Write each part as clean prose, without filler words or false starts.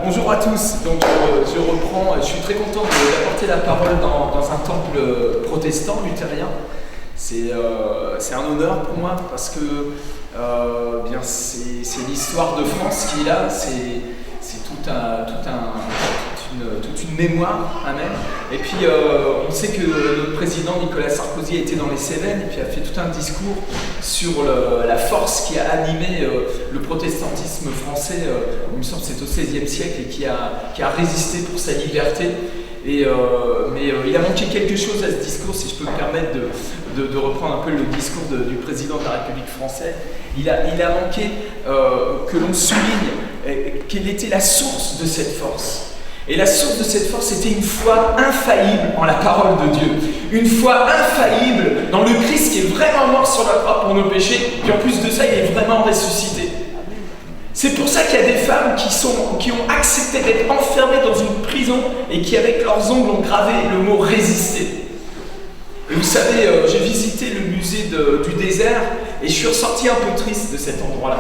Bonjour à tous, donc je reprends, je suis très content d'apporter la parole dans un temple protestant, luthérien. C'est un honneur pour moi parce que bien c'est l'histoire de France qui est là, c'est toute une mémoire, amen. Et puis on sait que notre président Nicolas Sarkozy a été dans les Cévennes et puis a fait tout un discours sur la force qui a animé le protestantisme français, il me semble que c'est au XVIe siècle, et qui a résisté pour sa liberté. Mais il a manqué quelque chose à ce discours, si je peux me permettre de reprendre un peu le discours du président de la République française. Il a manqué que l'on souligne quelle était la source de cette force. Et la source de cette force, c'était une foi infaillible en la parole de Dieu. Une foi infaillible dans le Christ qui est vraiment mort sur la croix pour nos péchés, puis en plus de ça, il est vraiment ressuscité. C'est pour ça qu'il y a des femmes qui ont accepté d'être enfermées dans une prison et qui, avec leurs ongles, ont gravé le mot « résister ». Et vous savez, j'ai visité le musée du désert et je suis ressorti un peu triste de cet endroit-là.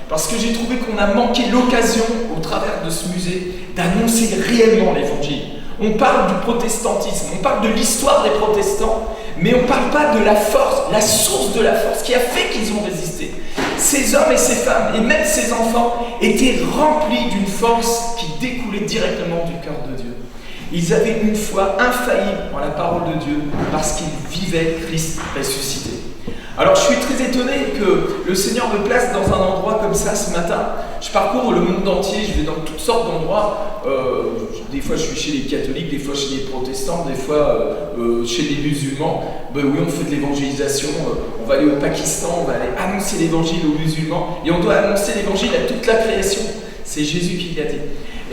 Parce que j'ai trouvé qu'on a manqué l'occasion, au travers de ce musée, d'annoncer réellement l'évangile. On parle du protestantisme, on parle de l'histoire des protestants, mais on ne parle pas de la force, la source de la force qui a fait qu'ils ont résisté. Ces hommes et ces femmes, et même ces enfants, étaient remplis d'une force qui découlait directement du cœur de Dieu. Ils avaient une foi infaillible en la parole de Dieu parce qu'ils vivaient Christ ressuscité. Alors je suis très étonné que le Seigneur me place dans un endroit comme ça ce matin. Je parcours le monde entier, je vais dans toutes sortes d'endroits. Des fois je suis chez les catholiques, des fois chez les protestants, des fois chez les musulmans. Oui, on fait de l'évangélisation, on va aller au Pakistan, on va aller annoncer l'évangile aux musulmans. Et on doit annoncer l'évangile à toute la création. C'est Jésus qui l'a dit.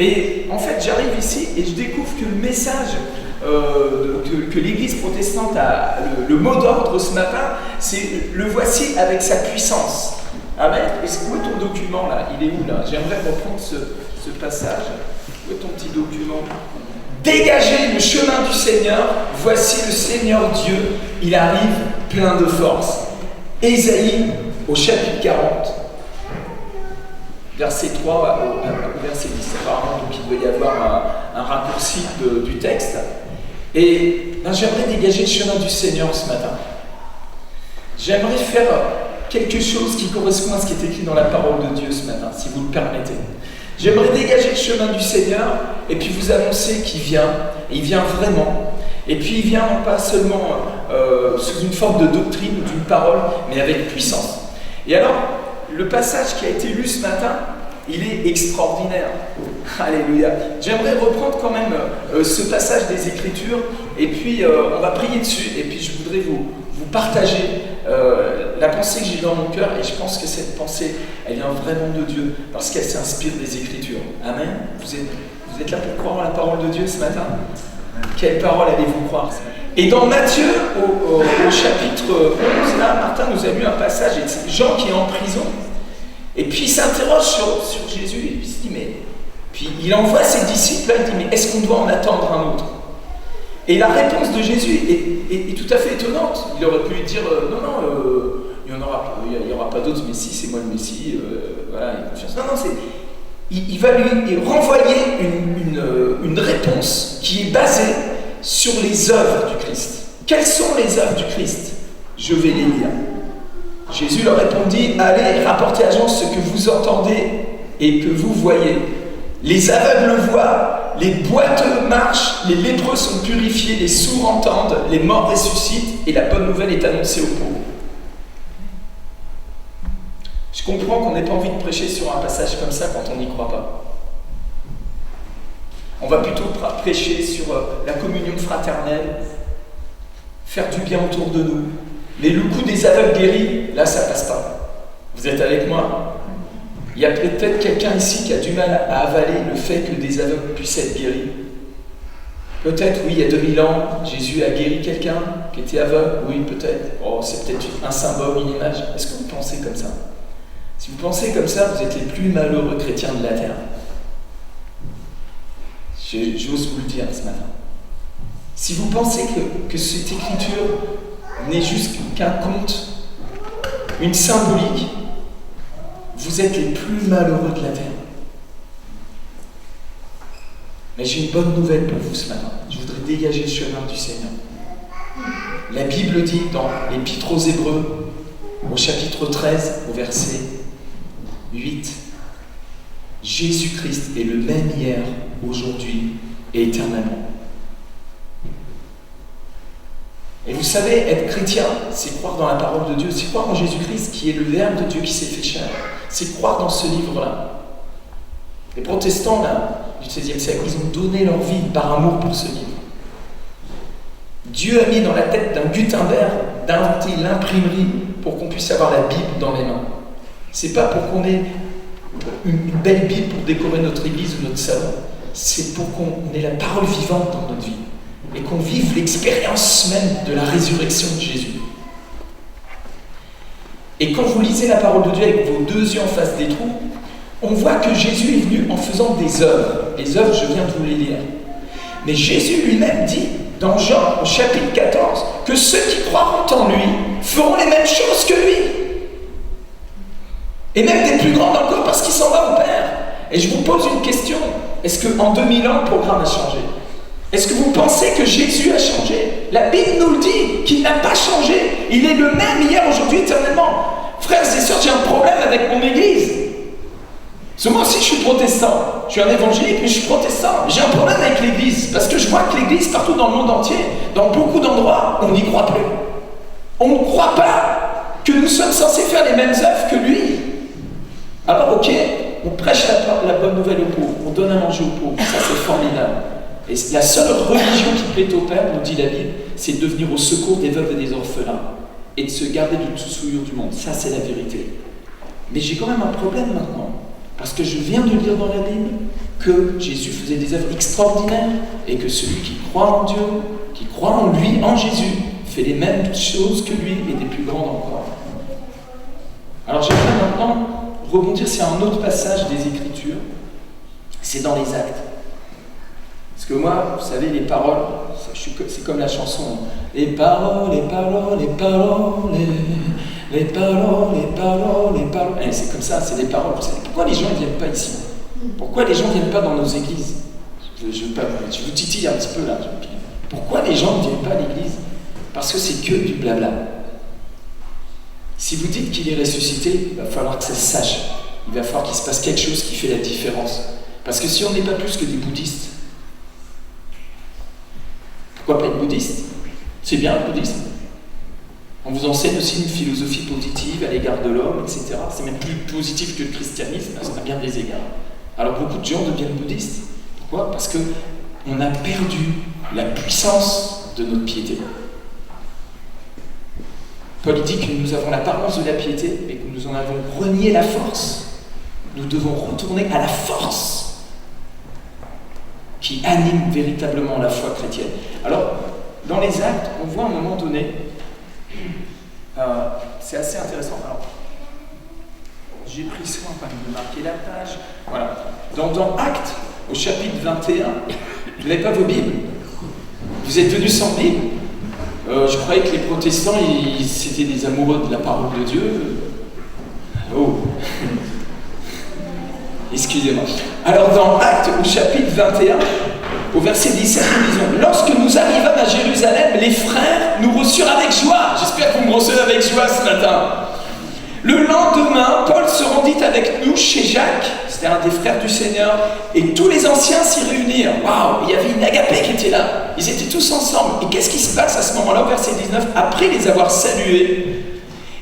Et en fait j'arrive ici et je découvre que le message que l'Église protestante a, le mot d'ordre ce matin, c'est le voici avec sa puissance. Amen. Où est ton document là? Il est où là? J'aimerais reprendre ce passage. Où est ton petit document? Dégagez le chemin du Seigneur, voici le Seigneur Dieu, il arrive plein de force. Ésaïe au chapitre 40, verset 3 au verset 10. Apparemment, donc il doit y avoir un raccourci du texte. Et j'aimerais dégager le chemin du Seigneur ce matin. J'aimerais faire quelque chose qui correspond à ce qui est écrit dans la parole de Dieu ce matin, si vous le permettez. J'aimerais dégager le chemin du Seigneur et puis vous annoncer qu'il vient, et il vient vraiment. Et puis il vient non pas seulement sous une forme de doctrine ou d'une parole, mais avec puissance. Et alors, le passage qui a été lu ce matin, il est extraordinaire. Alléluia. J'aimerais reprendre quand même ce passage des Écritures et puis on va prier dessus et puis je voudrais vous partager la pensée que j'ai dans mon cœur et je pense que cette pensée, elle vient vraiment de Dieu parce qu'elle s'inspire des Écritures. Amen. Vous êtes là pour croire en la parole de Dieu ce matin? Quelle parole allez-vous croire? Et dans Matthieu, au chapitre 11, là, Martin nous a lu un passage et c'est Jean qui est en prison. Et puis il s'interroge sur Jésus et puis il se dit puis il envoie ses disciples là, il dit mais est-ce qu'on doit en attendre un autre? Et la réponse de Jésus est tout à fait étonnante. Il aurait pu lui dire non, il n'y aura pas d'autres Messie, c'est moi le Messie, voilà, il a confiance. Non, il va lui renvoyer une réponse qui est basée sur les œuvres du Christ. Quelles sont les œuvres du Christ? Je vais les lire. Jésus leur répondit, allez, rapportez à Jean ce que vous entendez et que vous voyez. Les aveugles voient, les boiteux marchent, les lépreux sont purifiés, les sourds entendent, les morts ressuscitent et la bonne nouvelle est annoncée aux pauvres. Je comprends qu'on n'ait pas envie de prêcher sur un passage comme ça quand on n'y croit pas. On va plutôt prêcher sur la communion fraternelle, faire du bien autour de nous. Mais le coup des aveugles guéris, là ça passe pas. Vous êtes avec moi? Il y a peut-être quelqu'un ici qui a du mal à avaler le fait que des aveugles puissent être guéris. Peut-être, oui, il y a 2000 ans, Jésus a guéri quelqu'un qui était aveugle. Oui, peut-être. Oh, c'est peut-être un symbole, une image. Est-ce que vous pensez comme ça? Si vous pensez comme ça, vous êtes les plus malheureux chrétiens de la terre. J'ose vous le dire ce matin. Si vous pensez que cette écriture n'est juste qu'un conte, une symbolique, vous êtes les plus malheureux de la terre. Mais j'ai une bonne nouvelle pour vous ce matin. Je voudrais dégager le chemin du Seigneur. La Bible dit dans l'Épître aux Hébreux, au chapitre 13, au verset 8, Jésus-Christ est le même hier, aujourd'hui et éternellement. Et vous savez, être chrétien, c'est croire dans la parole de Dieu, c'est croire en Jésus-Christ qui est le Verbe de Dieu qui s'est fait chair. C'est croire dans ce livre-là. Les protestants là, du XVIe siècle, ils ont donné leur vie par amour pour ce livre. Dieu a mis dans la tête d'un Gutenberg d'inventer l'imprimerie pour qu'on puisse avoir la Bible dans les mains. C'est pas pour qu'on ait une belle Bible pour décorer notre église ou notre salon. C'est pour qu'on ait la parole vivante dans notre vie et qu'on vive l'expérience même de la résurrection de Jésus. Et quand vous lisez la parole de Dieu avec vos deux yeux en face des trous, on voit que Jésus est venu en faisant des œuvres. Les œuvres, je viens de vous les lire. Mais Jésus lui-même dit, dans Jean, au chapitre 14, que ceux qui croiront en lui feront les mêmes choses que lui. Et même des plus grandes encore parce qu'il s'en va au Père. Et je vous pose une question. Est-ce qu'en 2000 ans, le programme a changé? Est-ce que vous pensez que Jésus a changé? La Bible nous le dit, qu'il n'a pas changé. Il est le même hier, aujourd'hui, éternellement. Frères et sœurs, j'ai un problème avec mon église. Parce que moi aussi, je suis protestant. Je suis un évangélique, mais je suis protestant. J'ai un problème avec l'église, parce que je vois que l'église, partout dans le monde entier, dans beaucoup d'endroits, on n'y croit plus. On ne croit pas que nous sommes censés faire les mêmes œuvres que lui. Alors, ok, on prêche la bonne nouvelle aux pauvres, on donne à manger aux pauvres, ça c'est formidable. Et la seule religion qui plaît au Père, nous dit la Bible, c'est de venir au secours des veuves et des orphelins et de se garder de toute souillure du monde. Ça, c'est la vérité. Mais j'ai quand même un problème maintenant, parce que je viens de lire dans la Bible que Jésus faisait des œuvres extraordinaires et que celui qui croit en Dieu, qui croit en lui, en Jésus, fait les mêmes choses que lui et des plus grandes encore. Alors j'aimerais maintenant rebondir sur un autre passage des Écritures, c'est dans les Actes. Parce que moi, vous savez, les paroles, c'est comme la chanson. Les paroles, les paroles, les paroles, les paroles, les paroles, les paroles. C'est comme ça, c'est les paroles. Vous savez, pourquoi les gens ne viennent pas ici? Pourquoi les gens ne viennent pas dans nos églises? Je vous titille un petit peu là. Pourquoi les gens ne viennent pas à l'église? Parce que c'est que du blabla. Si vous dites qu'il est ressuscité, il va falloir que ça se sache. Il va falloir qu'il se passe quelque chose qui fait la différence. Parce que si on n'est pas plus que des bouddhistes, pourquoi pas être bouddhiste? C'est bien le bouddhisme. On vous enseigne aussi une philosophie positive à l'égard de l'homme, etc. C'est même plus positif que le christianisme, à bien des égards. Alors beaucoup de gens deviennent bouddhistes. Pourquoi? Parce qu'on a perdu la puissance de notre piété. Paul dit que nous avons l'apparence de la piété, mais que nous en avons renié la force. Nous devons retourner à la force qui anime véritablement la foi chrétienne. Alors, dans les Actes, on voit à un moment donné, c'est assez intéressant. Alors, j'ai pris soin de marquer la page. Voilà. Dans Actes, au chapitre 21, vous n'avez pas vos Bibles. Vous êtes venus sans Bible. Je croyais que les protestants, c'était des amoureux de la parole de Dieu. Oh. Excusez-moi. Alors dans Actes, au chapitre 21, au verset 17, nous disons: lorsque nous arrivâmes à Jérusalem, les frères nous reçurent avec joie. J'espère que vous me recevez avec joie ce matin. Le lendemain, Paul se rendit avec nous chez Jacques, c'était un des frères du Seigneur, et tous les anciens s'y réunirent. Waouh, il y avait une agapée qui était là. Ils étaient tous ensemble. Et qu'est-ce qui se passe à ce moment-là, au verset 19? Après les avoir salués,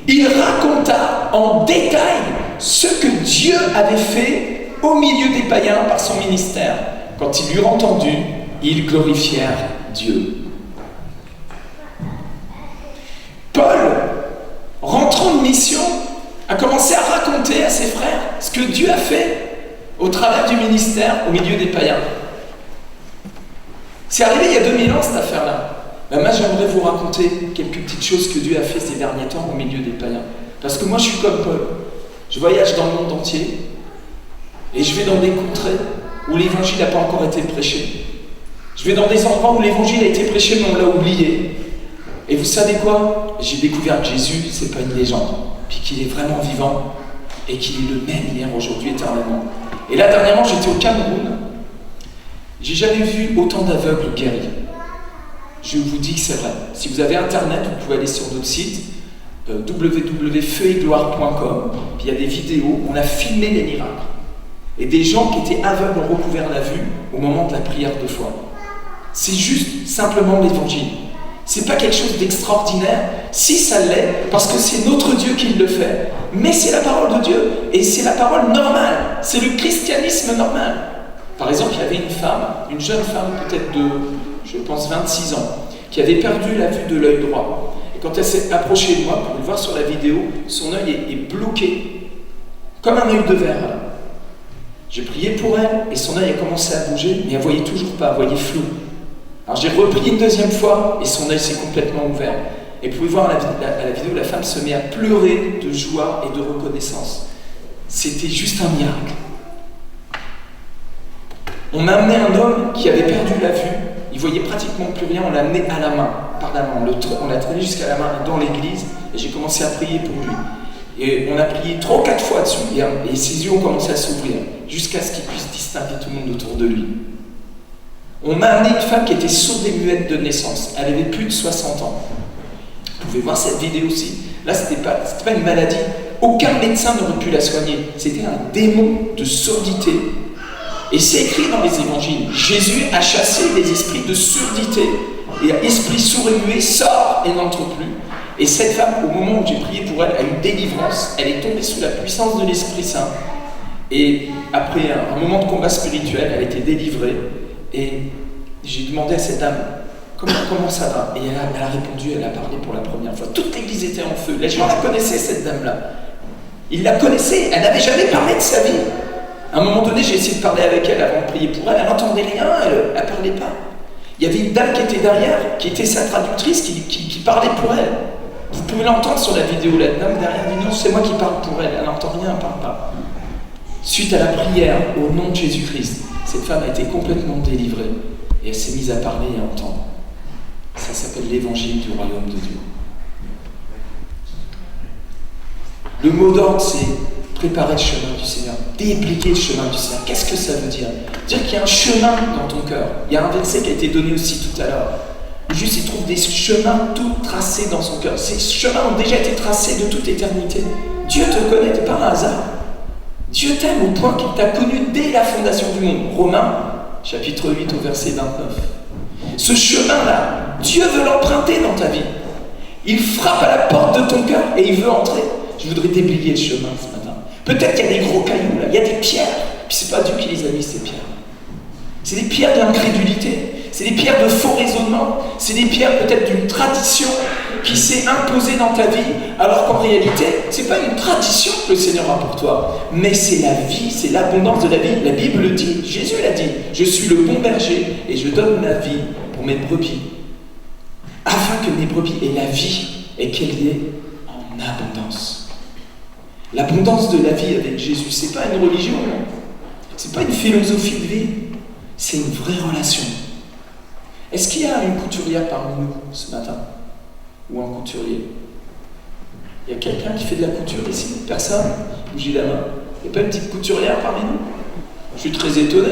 il raconta en détail ce que Dieu avait fait au milieu des païens par son ministère. Quand ils l'eurent entendu, ils glorifièrent Dieu. Paul, rentrant de mission, a commencé à raconter à ses frères ce que Dieu a fait au travers du ministère au milieu des païens. C'est arrivé il y a 2000 ans cette affaire-là. Moi j'aimerais vous raconter quelques petites choses que Dieu a fait ces derniers temps au milieu des païens. Parce que moi je suis comme Paul. Je voyage dans le monde entier et je vais dans des contrées où l'évangile n'a pas encore été prêché. Je vais dans des endroits où l'évangile a été prêché mais on l'a oublié. Et vous savez quoi? J'ai découvert que Jésus, c'est pas une légende, puis qu'il est vraiment vivant et qu'il est le même hier, aujourd'hui, éternellement. Et là, dernièrement, j'étais au Cameroun. J'ai jamais vu autant d'aveugles guéris. Je vous dis que c'est vrai. Si vous avez internet, vous pouvez aller sur notre site www.feuillegloire.com, puis il y a des vidéos, on a filmé les miracles. Et des gens qui étaient aveugles ont recouvert la vue au moment de la prière de foi. C'est juste simplement l'évangile. C'est pas quelque chose d'extraordinaire. Si ça l'est, parce que c'est notre Dieu qui le fait. Mais c'est la parole de Dieu. Et c'est la parole normale. C'est le christianisme normal. Par exemple, il y avait une femme, une jeune femme peut-être de, je pense, 26 ans, qui avait perdu la vue de l'œil droit. Et quand elle s'est approchée de moi, pour le voir sur la vidéo, son œil est bloqué, comme un œil de verre. J'ai prié pour elle, et son œil a commencé à bouger, mais elle ne voyait toujours pas, elle voyait flou. Alors j'ai repris une deuxième fois, et son œil s'est complètement ouvert. Et vous pouvez voir à la vidéo, la femme se met à pleurer de joie et de reconnaissance. C'était juste un miracle. On m'a amené un homme qui avait perdu la vue, il voyait pratiquement plus rien, on l'a amené à la main, par la main, on l'a traîné jusqu'à la main dans l'église, et j'ai commencé à prier pour lui. Et on a prié 3 ou 4 fois dessus, et ses yeux ont commencé à s'ouvrir, jusqu'à ce qu'il puisse distinguer tout le monde autour de lui. On m'a amené une femme qui était sourde et muette de naissance, elle avait plus de 60 ans. Vous pouvez voir cette vidéo aussi. Là, c'était pas une maladie, aucun médecin n'aurait pu la soigner, c'était un démon de surdité. Et c'est écrit dans les évangiles, Jésus a chassé les esprits de surdité, et esprit sourd et muet sort et n'entre plus. Et cette femme, au moment où j'ai prié pour elle, a eu délivrance, elle est tombée sous la puissance de l'Esprit Saint. Et après un moment de combat spirituel, elle a été délivrée. Et j'ai demandé à cette dame, comment ça va? Et elle a répondu, elle a parlé pour la première fois. Toute l'église était en feu. Les gens la connaissaient, cette dame-là. Ils la connaissaient, elle n'avait jamais parlé de sa vie. À un moment donné, j'ai essayé de parler avec elle avant de prier pour elle, elle n'entendait rien, elle ne parlait pas. Il y avait une dame qui était derrière, qui était sa traductrice, qui parlait pour elle. Vous pouvez l'entendre sur la vidéo, la dame derrière dit non, c'est moi qui parle pour elle, elle n'entend rien, elle ne parle pas. Suite à la prière au nom de Jésus-Christ, cette femme a été complètement délivrée et elle s'est mise à parler et à entendre. Ça s'appelle l'évangile du royaume de Dieu. Le mot d'ordre, c'est préparer le chemin du Seigneur, déblayer le chemin du Seigneur. Qu'est-ce que ça veut dire? Dire qu'il y a un chemin dans ton cœur. Il y a un verset qui a été donné aussi tout à l'heure. Juste, il trouve des chemins tout tracés dans son cœur. Ces chemins ont déjà été tracés de toute éternité. Dieu te connaît, tu n'es pas un hasard. Dieu t'aime au point qu'il t'a connu dès la fondation du monde. Romains, chapitre 8 au verset 29. Ce chemin-là, Dieu veut l'emprunter dans ta vie. Il frappe à la porte de ton cœur et il veut entrer. Je voudrais déblayer le chemin ce matin. Peut-être qu'il y a des gros cailloux là, il y a des pierres. Puis c'est pas Dieu qui les a mis, ces pierres. C'est des pierres d'incrédulité. C'est des pierres de faux raisonnement, c'est des pierres peut-être d'une tradition qui s'est imposée dans ta vie, alors qu'en réalité, ce n'est pas une tradition que le Seigneur a pour toi, mais c'est la vie, c'est l'abondance de la vie. La Bible le dit, Jésus l'a dit, je suis le bon berger et je donne ma vie pour mes brebis, afin que mes brebis aient la vie et qu'elle y ait en abondance. L'abondance de la vie avec Jésus, ce n'est pas une religion, non. Ce n'est pas une philosophie de vie, c'est une vraie relation. Est-ce qu'il y a une couturière parmi nous ce matin? Ou un couturier? Il y a quelqu'un qui fait de la couture ici? Personne? Bougez la main. Il n'y a pas une petite couturière parmi nous? Je suis très étonné.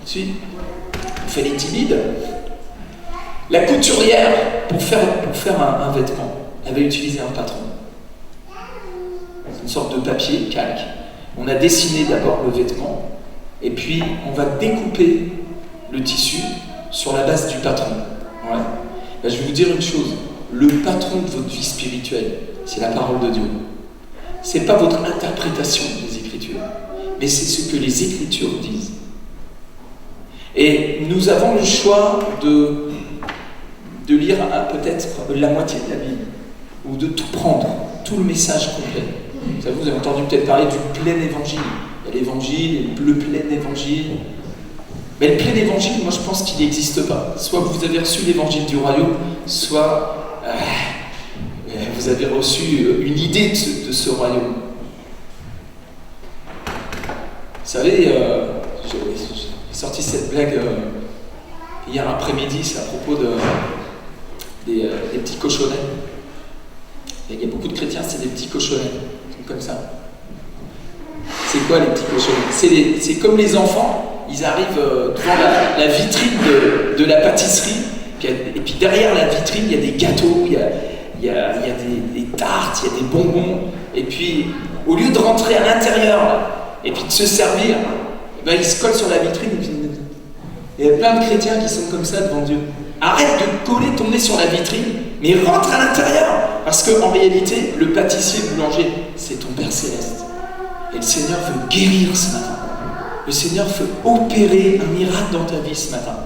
Si? Vous faites les timides. La couturière, pour faire un vêtement, elle va utiliser un patron. C'est une sorte de papier, calque. On a dessiné d'abord le vêtement, et puis on va découper le tissu sur la base du patron. Ouais. Là, je vais vous dire une chose, le patron de votre vie spirituelle, c'est la parole de Dieu. Ce n'est pas votre interprétation des Écritures, mais c'est ce que les Écritures disent. Et nous avons le choix de lire peut-être la moitié de la Bible, ou de tout prendre, tout le message complet. Vous avez entendu peut-être parler du plein évangile. Il y a l'évangile, le plein évangile. Mais le plein évangile, moi je pense qu'il n'existe pas. Soit vous avez reçu l'évangile du royaume, soit vous avez reçu une idée de ce royaume. Vous savez, j'ai sorti cette blague hier après-midi, c'est à propos des petits cochonnets. Il y a beaucoup de chrétiens, c'est des petits cochonnets, comme ça. C'est quoi les petits cochonnets? C'est comme les enfants. ils arrivent devant la vitrine de la pâtisserie, et puis derrière la vitrine, il y a des gâteaux, il y a des tartes, il y a des bonbons, et puis au lieu de rentrer à l'intérieur, là, et puis de se servir, ils se collent sur la vitrine, et puis il y a plein de chrétiens qui sont comme ça devant Dieu. Arrête de coller ton nez sur la vitrine, mais rentre à l'intérieur, parce qu'en réalité, le pâtissier, le boulanger, c'est ton Père Céleste. Et le Seigneur veut guérir ce matin. Le Seigneur veut opérer un miracle dans ta vie ce matin.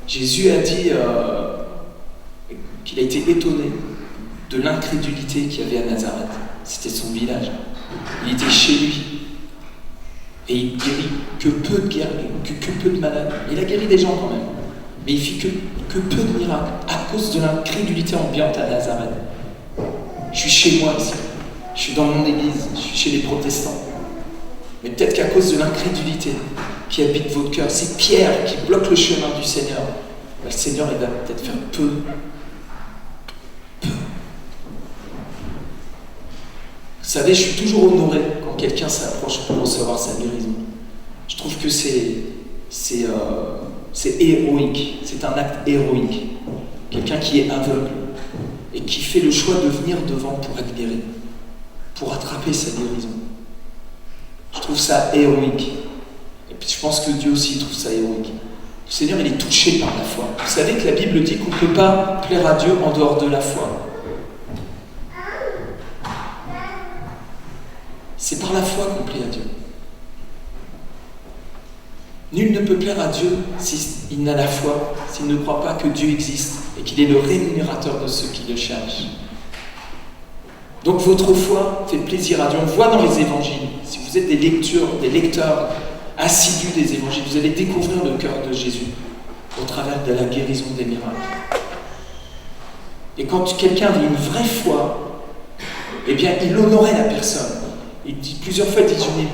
Jésus a dit qu'il a été étonné de l'incrédulité qu'il y avait à Nazareth. C'était son village. Il était chez lui. Et il guérit que peu de malades. Il a guéri des gens quand même. Mais il fit que peu de miracles à cause de l'incrédulité ambiante à Nazareth. Je suis chez moi ici. Je suis dans mon église. Je suis chez les protestants. Mais peut-être qu'à cause de l'incrédulité qui habite votre cœur, c'est Pierre qui bloque le chemin du Seigneur. Le Seigneur, il va peut-être faire peu. Vous savez, je suis toujours honoré quand quelqu'un s'approche pour recevoir sa guérison. Je trouve que c'est héroïque, c'est un acte héroïque. Quelqu'un qui est aveugle et qui fait le choix de venir devant pour être guéri, pour attraper sa guérison. Je trouve ça héroïque. Et puis je pense que Dieu aussi trouve ça héroïque. Le Seigneur, il est touché par la foi. Vous savez que la Bible dit qu'on ne peut pas plaire à Dieu en dehors de la foi. C'est par la foi qu'on plaît à Dieu. Nul ne peut plaire à Dieu s'il n'a la foi, s'il ne croit pas que Dieu existe et qu'il est le rémunérateur de ceux qui le cherchent. Donc votre foi fait plaisir à Dieu. On voit dans les évangiles, si vous êtes des lecteurs assidus des évangiles, vous allez découvrir le cœur de Jésus au travers de la guérison des miracles. Et quand quelqu'un avait une vraie foi, eh bien il honorait la personne. Il dit plusieurs fois, je n'ai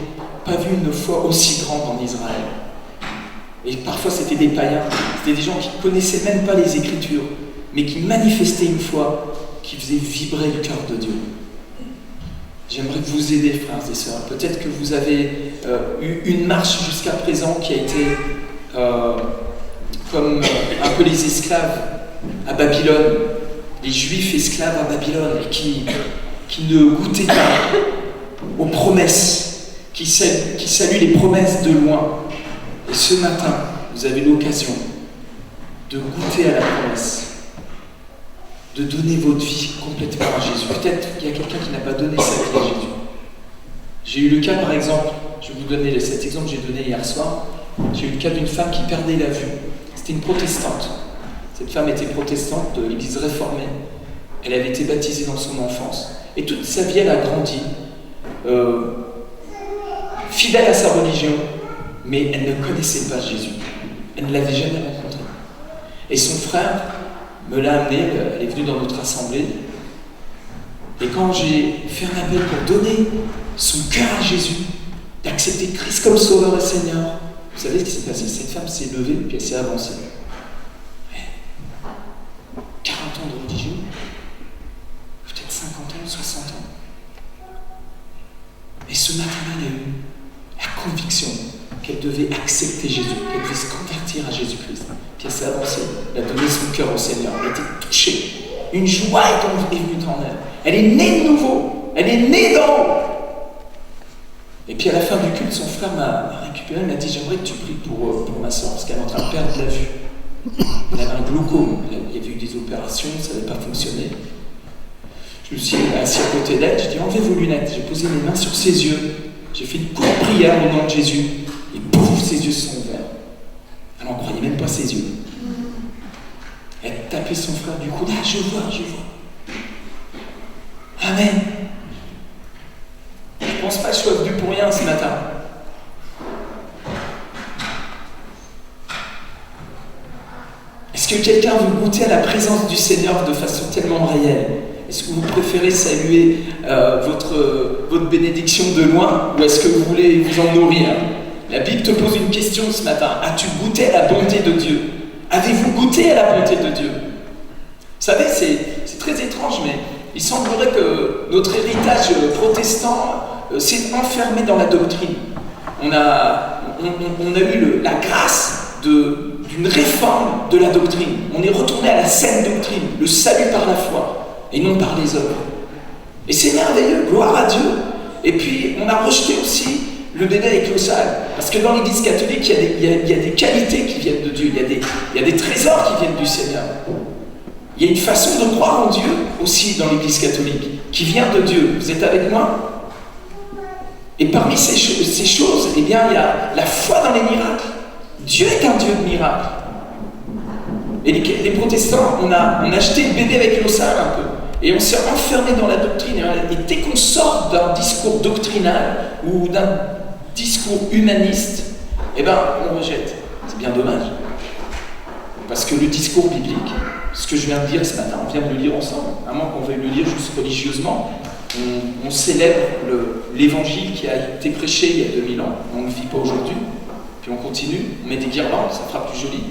pas vu une foi aussi grande en Israël. Et parfois c'était des païens, c'était des gens qui ne connaissaient même pas les Écritures, mais qui manifestaient une foi qui faisait vibrer le cœur de Dieu. J'aimerais vous aider, frères et sœurs. Peut-être que vous avez eu une marche jusqu'à présent qui a été comme un peu les esclaves à Babylone, les Juifs esclaves à Babylone, et qui ne goûtaient pas aux promesses, qui saluent les promesses de loin. Et ce matin, vous avez l'occasion de goûter à la promesse, de donner votre vie complètement à Jésus. Peut-être qu'il y a quelqu'un qui n'a pas donné sa vie à Jésus. J'ai eu le cas, par exemple, je vais vous donner cet exemple que j'ai donné hier soir. J'ai eu le cas d'une femme qui perdait la vue. C'était une protestante. Cette femme était protestante de l'église réformée. Elle avait été baptisée dans son enfance. Et toute sa vie, elle a grandi, fidèle à sa religion, mais elle ne connaissait pas Jésus. Elle ne l'avait jamais rencontré. Et son frère me l'a amenée, elle est venue dans notre assemblée. Et quand j'ai fait un appel pour donner son cœur à Jésus, d'accepter Christ comme sauveur et Seigneur, vous savez ce qui s'est passé? Cette femme s'est levée puis elle s'est avancée. 40 ans de religion, peut-être 50 ans, 60 ans. Et ce matin-là, elle a eu la conviction qu'elle devait accepter Jésus, qu'elle devait se convertir à Jésus-Christ. Puis elle s'est avancée, elle a donné son cœur au Seigneur, elle a été touchée. Une joie est venue en elle. Elle est née de nouveau, elle est née d'en haut. Et puis à la fin du culte, son frère m'a récupéré, il m'a dit: j'aimerais que tu pries pour ma soeur, parce qu'elle est en train de perdre la vue. Elle avait un glaucome, il y avait eu des opérations, ça n'avait pas fonctionné. Je me suis assis à côté d'elle, j'ai dit: enlevez vos lunettes. J'ai posé mes mains sur ses yeux, j'ai fait une courte prière au nom de Jésus, et pouf, ses yeux se sont ouverts. Elle n'en croyait même pas ses yeux. Elle tapait son frère du coude: ah, je vois. Amen. Je ne pense pas que je sois venu pour rien ce matin. Est-ce que quelqu'un veut goûter à la présence du Seigneur de façon tellement réelle? Est-ce que vous préférez saluer votre bénédiction de loin, ou est-ce que vous voulez vous en nourrir? La Bible te pose une question ce matin. As-tu goûté à la bonté de Dieu? Avez-vous goûté à la bonté de Dieu? Vous savez, c'est très étrange, mais il semblerait que notre héritage protestant s'est enfermé dans la doctrine. on a eu la grâce d'une réforme de la doctrine. On est retourné à la saine doctrine, le salut par la foi, et non par les œuvres. Et c'est merveilleux, gloire à Dieu. Et puis, on a rejeté aussi le bébé avec l'eau sale. Parce que dans l'Église catholique, il y a des qualités qui viennent de Dieu, il y a des trésors qui viennent du Seigneur. Il y a une façon de croire en Dieu aussi dans l'Église catholique, qui vient de Dieu. Vous êtes avec moi? Et parmi ces choses, eh bien, il y a la foi dans les miracles. Dieu est un Dieu de miracles. Et les protestants, on a jeté le bébé avec l'eau sale un peu. Et on s'est enfermé dans la doctrine. Et dès qu'on sort d'un discours doctrinal ou d'un discours humaniste, eh ben, on rejette. C'est bien dommage. Parce que le discours biblique, ce que je viens de dire ce matin, on vient de le lire ensemble, à moins qu'on veuille le lire juste religieusement, on célèbre l'évangile qui a été prêché il y a 2000 ans, on ne le vit pas aujourd'hui, puis on continue, on met des guirlandes, ça fera plus joli.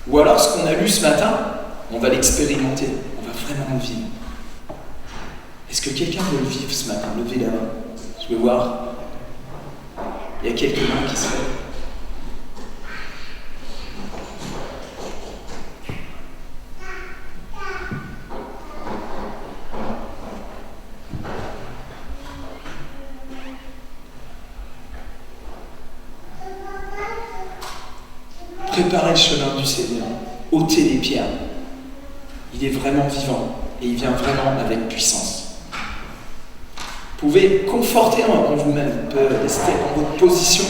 Ou alors ce qu'on a lu ce matin, on va l'expérimenter, on va vraiment le vivre. Est-ce que quelqu'un veut le vivre ce matin? Levez la main. Je veux voir. Il y a quelques mains qui se lèvent. Préparez le chemin du Seigneur. Ôtez les pierres. Il est vraiment vivant et il vient vraiment avec puissance. Vous pouvez conforter en vous-même, vous pouvez rester dans votre position,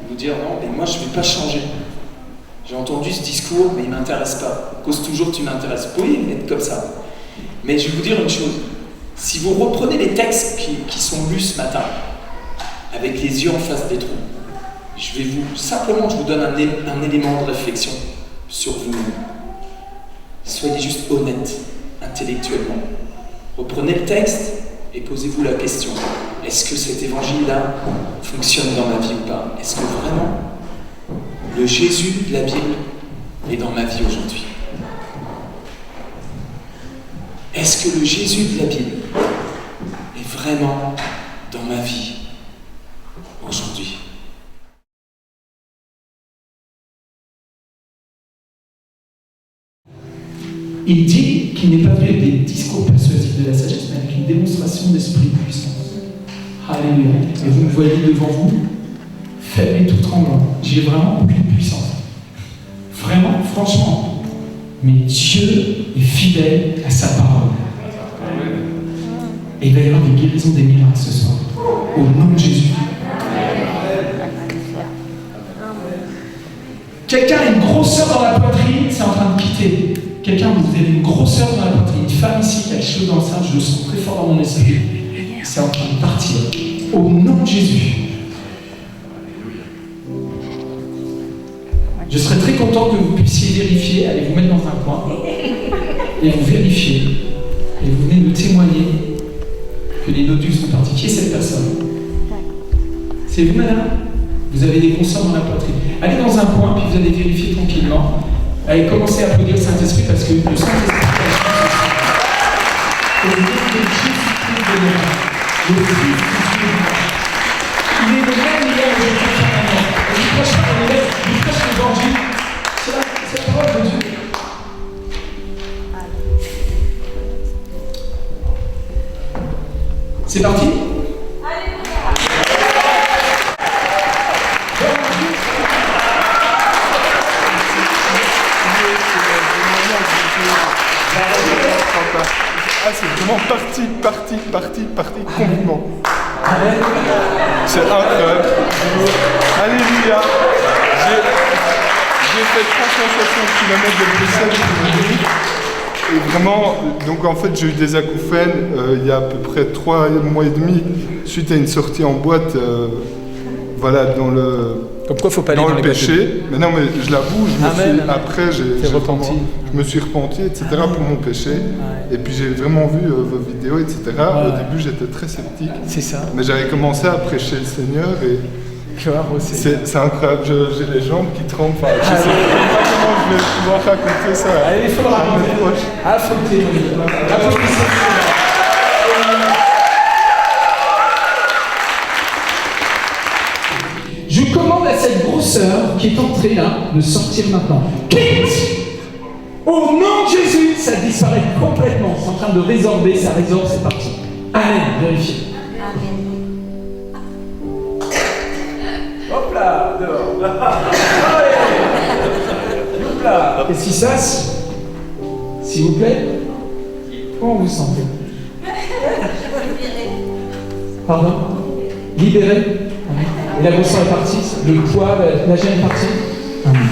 vous dire non, mais moi je ne vais pas changer. J'ai entendu ce discours, mais il ne m'intéresse pas. Cause toujours tu m'intéresses. Vous pouvez être comme ça. Mais je vais vous dire une chose. Si vous reprenez les textes qui sont lus ce matin, avec les yeux en face des trous, je vous donne un élément de réflexion sur vous-même. Soyez juste honnête, intellectuellement. Reprenez le texte et posez-vous la question, est-ce que cet évangile-là fonctionne dans ma vie ou pas? Est-ce que vraiment le Jésus de la Bible est dans ma vie aujourd'hui? Est-ce que le Jésus de la Bible est vraiment dans ma vie aujourd'hui? Il dit qu'il n'est pas venu avec des discours persuasifs de la sagesse, mais avec une démonstration d'esprit de puissance. Alléluia. Et vous me voyez devant vous, faible et tout tremblant. J'ai vraiment aucune puissance. Vraiment, franchement. Mais Dieu est fidèle à sa parole. Et il va y avoir des guérisons, des miracles ce soir. Au nom de Jésus. Quelqu'un a une grosseur dans la poitrine, c'est en train de quitter. Quelqu'un, vous avez une grosseur dans la poitrine, une femme ici qui a quelque chose dans le sein, je le sens très fort dans mon esprit. C'est en train de partir. Au nom de Jésus. Je serais très content que vous puissiez vérifier, allez vous mettre dans un coin, et vous vérifiez, et vous venez nous témoigner que les nodus sont partis. Qui est cette personne? C'est vous, madame? Vous avez des grosseurs dans la poitrine. Allez dans un coin, puis vous allez vérifier tranquillement. Allez, commencez à applaudir le Saint-Esprit parce que le Saint-Esprit est le il est le même hier et éternellement. Et il prêche par les lettres, il prêche l'évangile. C'est la parole de Dieu. C'est parti? Ah, c'est vraiment parti, complètement. C'est incroyable. Alléluia. J'ai fait 360 km de Bruxelles. Et vraiment, donc en fait, j'ai eu des acouphènes il y a à peu près 3 mois et demi, suite à une sortie en boîte, voilà, dans le... Comme quoi, faut pas aller dans le péché. Mais non, mais je l'avoue, après, je me suis repenti, etc. pour mon péché. Ouais. Et puis j'ai vraiment vu vos vidéos, etc. Ouais. Au début, j'étais très sceptique. C'est ça. Mais j'avais commencé à prêcher le Seigneur et c'est incroyable. J'ai les jambes qui tremblent. Enfin, je sais pas comment je vais pouvoir raconter ça. Allez, il faut le raconter. Ah, faut le témoigner. qui est entré là, de sortir maintenant. Quitte! Au nom de Jésus, ça disparaît complètement. C'est en train de résorber, ça résorbe, c'est parti. Amen, vérifiez. Hop là, dehors. Allez. Hop là. Qu'est-ce qui se passe? S'il vous plaît? Comment vous sentez? Pardon? Libéré? Amen. Et la boisson est partie, le poids, la gêne est partie? Amen.